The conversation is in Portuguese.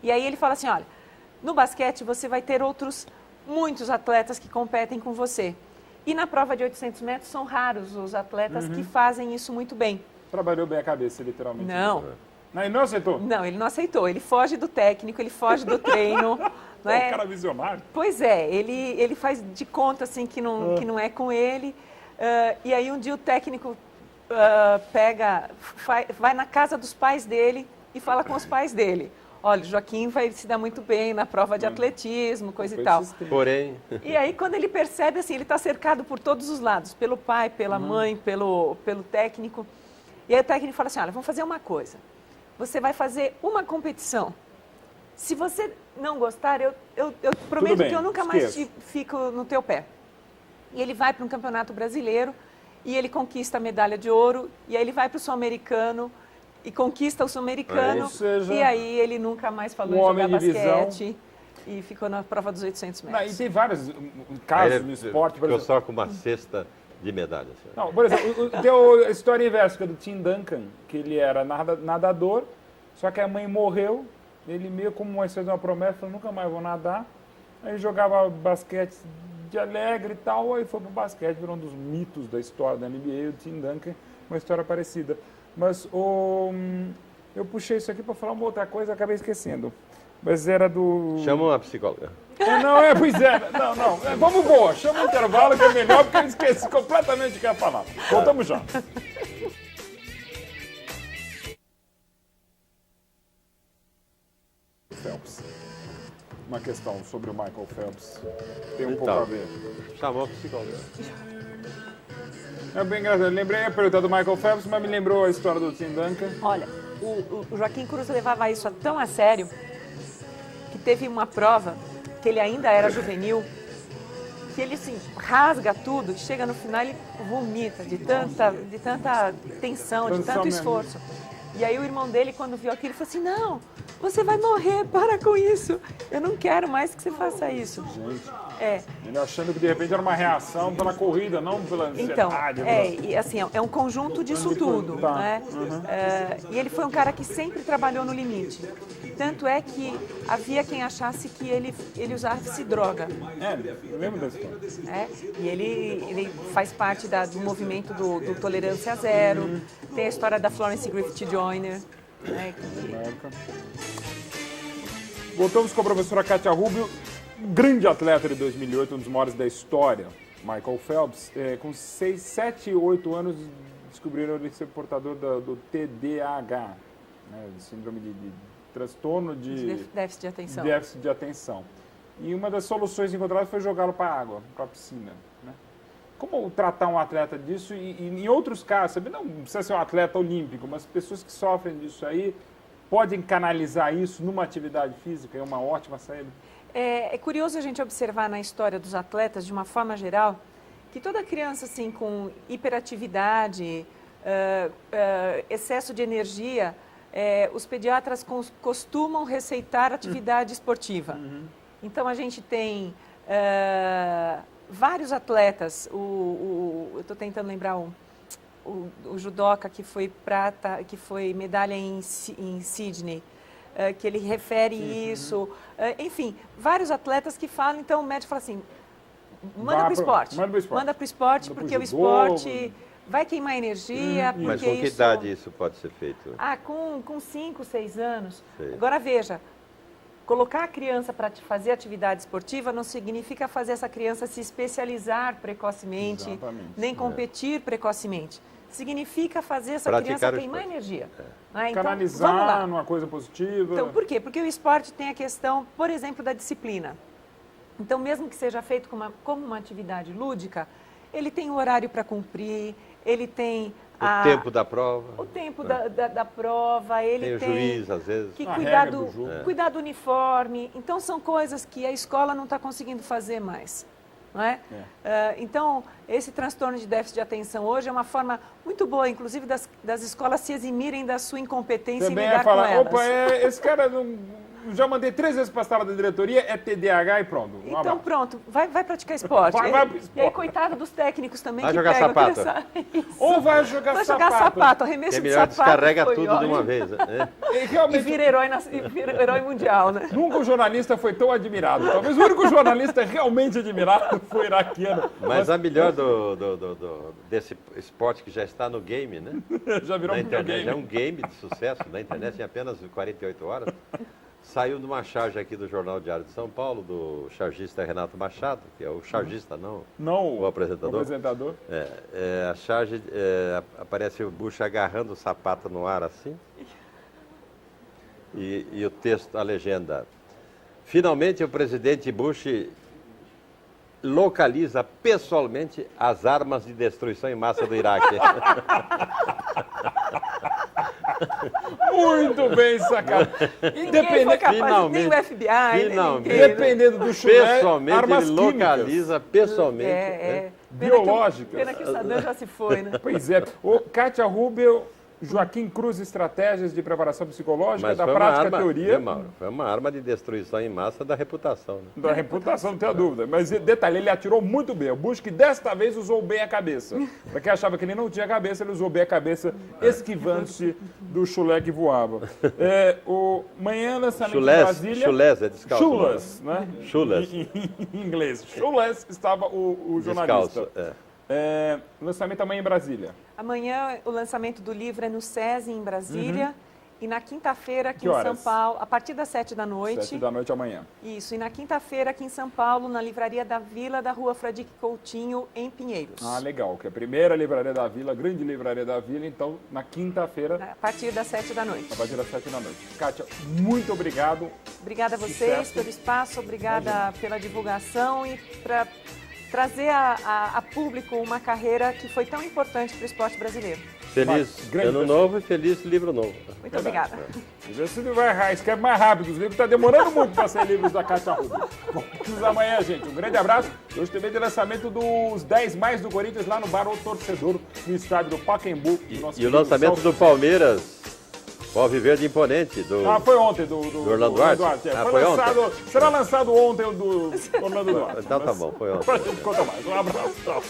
E aí ele fala assim, olha, no basquete você vai ter muitos atletas que competem com você. E na prova de 800 metros são raros os atletas que fazem isso muito bem. Trabalhou bem a cabeça, literalmente. Não. Não, ele não aceitou? Não, ele não aceitou. Ele foge do técnico, ele foge do treino. Não é? O cara visionário. Pois é, ele faz de conta assim, que não é com ele. E aí um dia o técnico vai na casa dos pais dele e fala com os pais dele. Olha, o Joaquim vai se dar muito bem na prova de atletismo, coisa e tal. Porém... E aí, quando ele percebe, assim, ele está cercado por todos os lados, pelo pai, pela mãe, pelo técnico. E aí o técnico fala assim, olha, vamos fazer uma coisa. Você vai fazer uma competição. Se você não gostar, eu prometo que eu nunca mais fico no teu pé. E ele vai para um campeonato brasileiro e ele conquista a medalha de ouro. E aí ele vai para o Sul-Americano e conquista o Sul-Americano, e aí ele nunca mais falou em jogar basquete e ficou na prova dos 800 metros. E tem vários casos no esporte, por exemplo. Só com uma cesta de medalhas. Não, por exemplo, tem a história inversa que é do Tim Duncan, que ele era nadador, só que a mãe morreu, ele meio como fez uma promessa, falou, nunca mais vou nadar. Aí jogava basquete de alegre e tal, aí foi pro basquete, virou um dos mitos da história da NBA, o Tim Duncan, uma história parecida. Mas eu puxei isso aqui para falar uma outra coisa, acabei esquecendo. Mas era do... Chama uma psicóloga. Pois é. Não. Vamos boa, chama um intervalo que é melhor, porque eu esqueci completamente o que ia falar. Voltamos já. Phelps. Uma questão sobre o Michael Phelps. Tem um pouco a ver. Chamou a psicóloga. É bem engraçado. Eu lembrei a pergunta do Michael Phelps, mas me lembrou a história do Tim Duncan. Olha, o Joaquim Cruz levava isso tão a sério que teve uma prova que ele ainda era juvenil, que ele assim, rasga tudo, chega no final e vomita de tanta tensão, de tanto esforço. E aí o irmão dele, quando viu aquilo, falou assim, não, você vai morrer, para com isso. Eu não quero mais que você faça isso. Gente, É. Ele achando que de repente era uma reação pela corrida, não pela ansiedade. Então, e assim, é um conjunto disso tudo, né? E ele foi um cara que sempre trabalhou no limite. Tanto é que havia quem achasse que ele usasse droga. Eu lembro dessa história. E ele faz parte do movimento do Tolerância Zero. Tem a história da Florence Griffith Joyner. Né, Voltamos com a professora Kátia Rubio, grande atleta de 2008, um dos maiores da história, Michael Phelps. Com 6, 7, 8 anos, descobriram ele ser portador do TDAH, né, síndrome de transtorno de déficit de atenção. Déficit de atenção. E uma das soluções encontradas foi jogá-lo para a água, para a piscina. Né? Como tratar um atleta disso e em outros casos, sabe? Não precisa ser um atleta olímpico, mas pessoas que sofrem disso aí podem canalizar isso numa atividade física, é uma ótima saída. É curioso a gente observar na história dos atletas, de uma forma geral, que toda criança assim, com hiperatividade, excesso de energia, os pediatras costumam receitar atividade esportiva. Então a gente tem vários atletas, eu estou tentando lembrar o judoca que foi prata, que foi medalha em Sydney, que ele refere isso, enfim, vários atletas que falam, então o médico fala assim, manda para o esporte, porque o esporte vai queimar energia. Porque mas com que idade isso pode ser feito? Com 5, 6 anos. Sei. Agora veja, colocar a criança para fazer atividade esportiva não significa fazer essa criança se especializar precocemente, nem competir precocemente. Significa fazer essa criança queimar energia. Então, canalizar numa coisa positiva. Então, por quê? Porque o esporte tem a questão, por exemplo, da disciplina. Então, mesmo que seja feito como uma atividade lúdica, ele tem um horário para cumprir, ele tem o tempo da prova. O tempo da prova, ele tem o juiz, às vezes. Que cuidar do uniforme. Então, são coisas que a escola não está conseguindo fazer mais. Não é? Então, esse transtorno de déficit de atenção hoje é uma forma muito boa, inclusive, das escolas se eximirem da sua incompetência Também em vai lidar com falar, elas. opa, esse cara não... Já mandei 3 vezes para a sala da diretoria, é TDAH e pronto. Um Então abraço. pronto, vai praticar esporte. Vai pro esporte. E aí, coitado dos técnicos também Vai que jogar pegam sapato. Ou vai jogar Vai sapato. jogar sapato, Que arremesso é de melhor sapato. descarrega foi tudo de ótimo. uma vez. Né? E E realmente, vira herói mundial, né? nunca um jornalista foi tão admirado. Talvez o único jornalista realmente admirado foi o iraquiano. Mas a melhor desse esporte que já está no game, né? Já virou Na um internet, videogame. é um game de sucesso na internet em apenas 48 horas. Saiu de uma charge aqui do Jornal Diário de São Paulo, do chargista Renato Machado, que é o chargista, não Não o apresentador. O apresentador. A charge, aparece o Bush agarrando o sapato no ar assim. E o texto, a legenda. Finalmente o presidente Bush localiza pessoalmente as armas de destruição em massa do Iraque. Muito bem sacado. Ninguém foi capaz, finalmente, nem o FBI, nem finalmente. ninguém. né? Dependendo do chulé, Pessoalmente, armas ele químicas. localiza pessoalmente. né? Biológicas. Pena que o Saddam já se foi, né? Pois é. O Kátia Rubel, Joaquim Cruz, estratégias de preparação psicológica, Mas da foi uma prática arma, teoria. viu, Mauro? Foi uma arma de destruição em massa da reputação. Né? Da reputação, não tenho dúvida. Mas detalhe, ele atirou muito bem. O Bush que desta vez usou bem a cabeça. Para quem achava que ele não tinha cabeça, ele usou bem a cabeça, esquivando-se do chulé que voava. O manhã lançamento em Brasília. Chulés, é descalço. Chulas, né? Chulas. Em inglês. Chulas estava o jornalista. Descalço, Lançamento amanhã em Brasília. Amanhã o lançamento do livro é no SESI, em Brasília. E na quinta-feira, aqui Que em horas? São Paulo, a partir das 7 da noite. 7 da noite amanhã. Isso, e na quinta-feira, aqui em São Paulo, na Livraria da Vila, da Rua Fradique Coutinho, em Pinheiros. Ah, legal. Que é a primeira livraria da Vila, grande livraria da Vila. Então, na quinta-feira, A partir das 7 da noite. a partir das 7 da noite. Kátia, muito obrigado. Obrigada a vocês Sucesso. pelo espaço, obrigada pela divulgação e para trazer a público uma carreira que foi tão importante para o esporte brasileiro. Feliz Grande ano pessoa. novo e feliz livro novo. Muito obrigada. Vê se ele vai escreve mais rápido os livros. Está demorando muito para ser livros da Kátia Rubio. Voltamos amanhã, gente. Um grande abraço. Hoje também tem lançamento dos 10 mais do Corinthians lá no Bar O Torcedor, no estádio do Pacaembu. E o lançamento do Palmeiras, o Alviverde Imponente, do... foi ontem, do Orlando Duarte? Foi lançado, será lançado ontem o do Orlando Duarte. Então tá bom, foi ontem. Pra gente contar mais. Um abraço. Tchau.